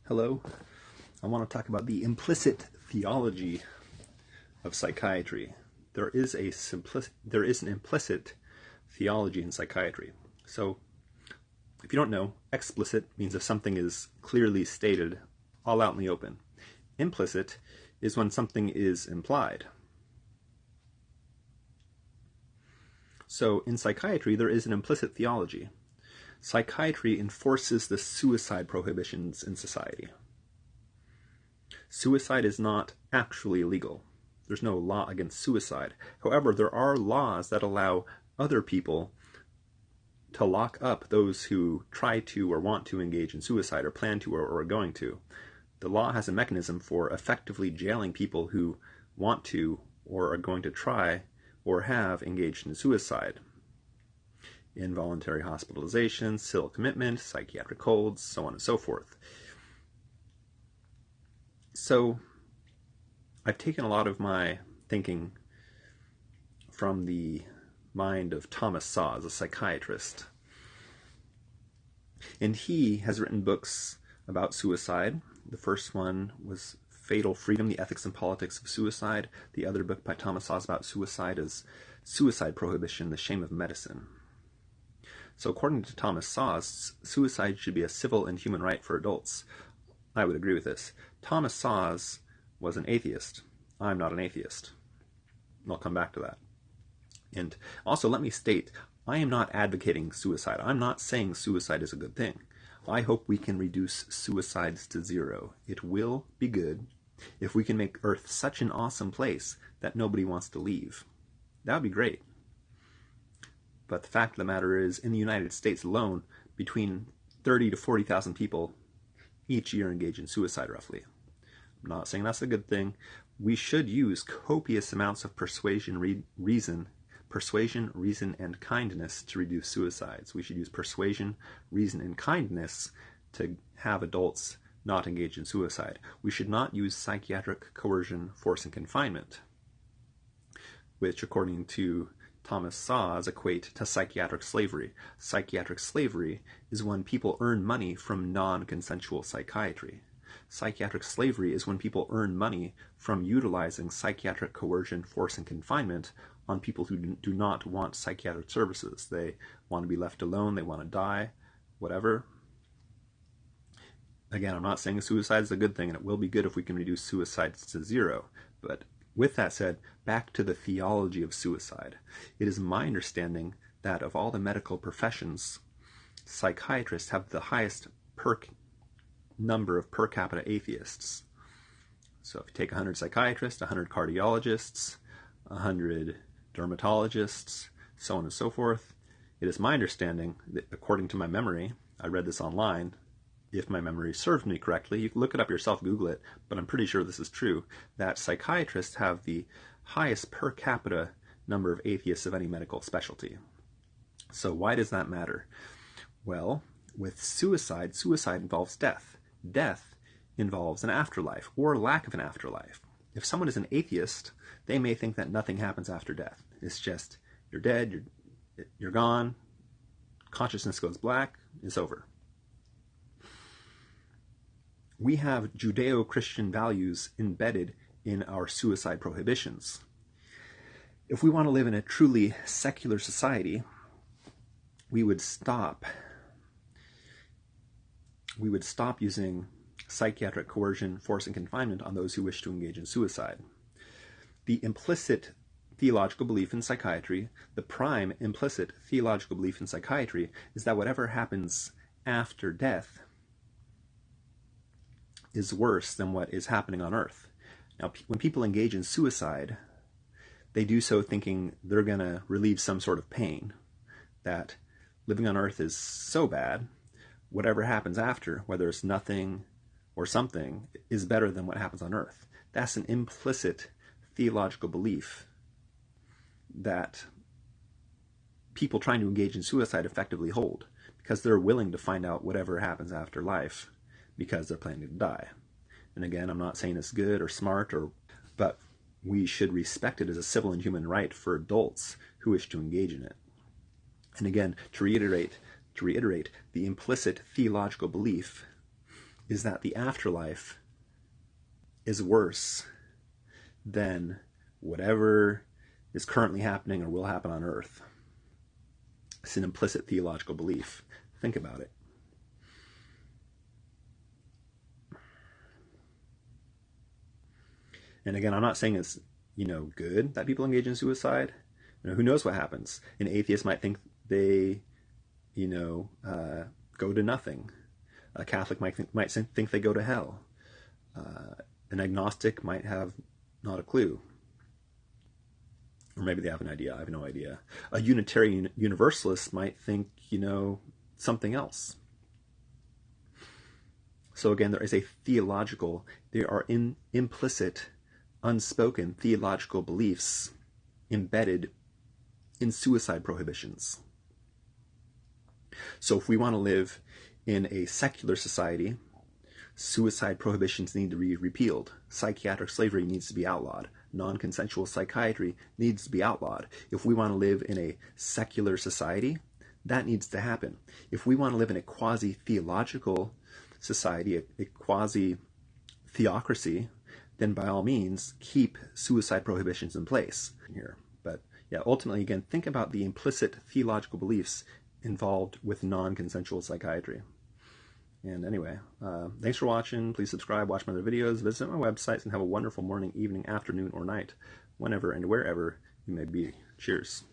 Hello. I want to talk about the implicit theology of psychiatry. There is an implicit theology in psychiatry. So, if you don't know, explicit means if something is clearly stated, all out in the open. Implicit is when something is implied. So, in psychiatry, there is an implicit theology. Psychiatry enforces the suicide prohibitions in society. Suicide is not actually illegal. There's no law against suicide. However, there are laws that allow other people to lock up those who try to or want to engage in suicide or plan to or are going to. The law has a mechanism for effectively jailing people who want to or are going to try or have engaged in suicide. Involuntary hospitalization, civil commitment, psychiatric holds, so on and so forth. So, I've taken a lot of my thinking from the mind of Thomas Szasz, a psychiatrist. And he has written books about suicide. The first one was Fatal Freedom, The Ethics and Politics of Suicide. The other book by Thomas Szasz about suicide is Suicide Prohibition, The Shame of Medicine. So according to Thomas Szasz, suicide should be a civil and human right for adults. I would agree with this. Thomas Szasz was an atheist. I'm not an atheist. I'll come back to that. And also let me state, I am not advocating suicide. I'm not saying suicide is a good thing. I hope we can reduce suicides to zero. It will be good if we can make Earth such an awesome place that nobody wants to leave. That would be great. But the fact of the matter is, in the United States alone, between 30 to 40,000 people each year engage in suicide, roughly. I'm not saying that's a good thing. We should use copious amounts of persuasion, reason, and kindness to reduce suicides. We should use persuasion, reason, and kindness to have adults not engage in suicide. We should not use psychiatric coercion, force, and confinement, which, according to Thomas Szasz, equate to psychiatric slavery. Psychiatric slavery is when people earn money from non-consensual psychiatry. Psychiatric slavery is when people earn money from utilizing psychiatric coercion, force, and confinement on people who do not want psychiatric services. They want to be left alone, they want to die, whatever. Again, I'm not saying suicide is a good thing, and it will be good if we can reduce suicides to zero, but with that said, back to the theology of suicide. It is my understanding that of all the medical professions, psychiatrists have the highest number of per capita atheists. So if you take 100 psychiatrists, 100 cardiologists, 100 dermatologists, so on and so forth, it is my understanding that, according to my memory, I read this online, if my memory serves me correctly, you can look it up yourself, Google it, but I'm pretty sure this is true, that psychiatrists have the highest per capita number of atheists of any medical specialty. So why does that matter? Well, with suicide involves death. Death involves an afterlife, or lack of an afterlife. If someone is an atheist, they may think that nothing happens after death. It's just, you're dead, you're gone, consciousness goes black, it's over. We have Judeo-Christian values embedded in our suicide prohibitions. If we want to live in a truly secular society, we would stop using psychiatric coercion, force, and confinement on those who wish to engage in suicide. The implicit theological belief in psychiatry, the prime implicit theological belief in psychiatry, is that whatever happens after death is worse than what is happening on Earth. Now, when people engage in suicide, they do so thinking they're going to relieve some sort of pain, that living on Earth is so bad, whatever happens after, whether it's nothing or something, is better than what happens on Earth. That's an implicit theological belief that people trying to engage in suicide effectively hold, because they're willing to find out whatever happens after life, because they're planning to die. And again, I'm not saying it's good or smart, but we should respect it as a civil and human right for adults who wish to engage in it. And again, to reiterate, the implicit theological belief is that the afterlife is worse than whatever is currently happening or will happen on earth. It's an implicit theological belief. Think about it. And again, I'm not saying it's, good that people engage in suicide. Who knows what happens? An atheist might think they, go to nothing. A Catholic might think they go to hell. An agnostic might have not a clue. Or maybe they have an idea. I have no idea. A Unitarian Universalist might think, something else. So again, there are implicit, unspoken theological beliefs embedded in suicide prohibitions. So if we want to live in a secular society, suicide prohibitions need to be repealed. Psychiatric slavery needs to be outlawed. Non-consensual psychiatry needs to be outlawed. If we want to live in a secular society, that needs to happen. If we want to live in a quasi-theological society, a quasi-theocracy, then by all means, keep suicide prohibitions in place here. But yeah, ultimately, again, think about the implicit theological beliefs involved with non-consensual psychiatry. And anyway, thanks for watching. Please subscribe, watch my other videos, visit my websites, and have a wonderful morning, evening, afternoon, or night, whenever and wherever you may be. Cheers.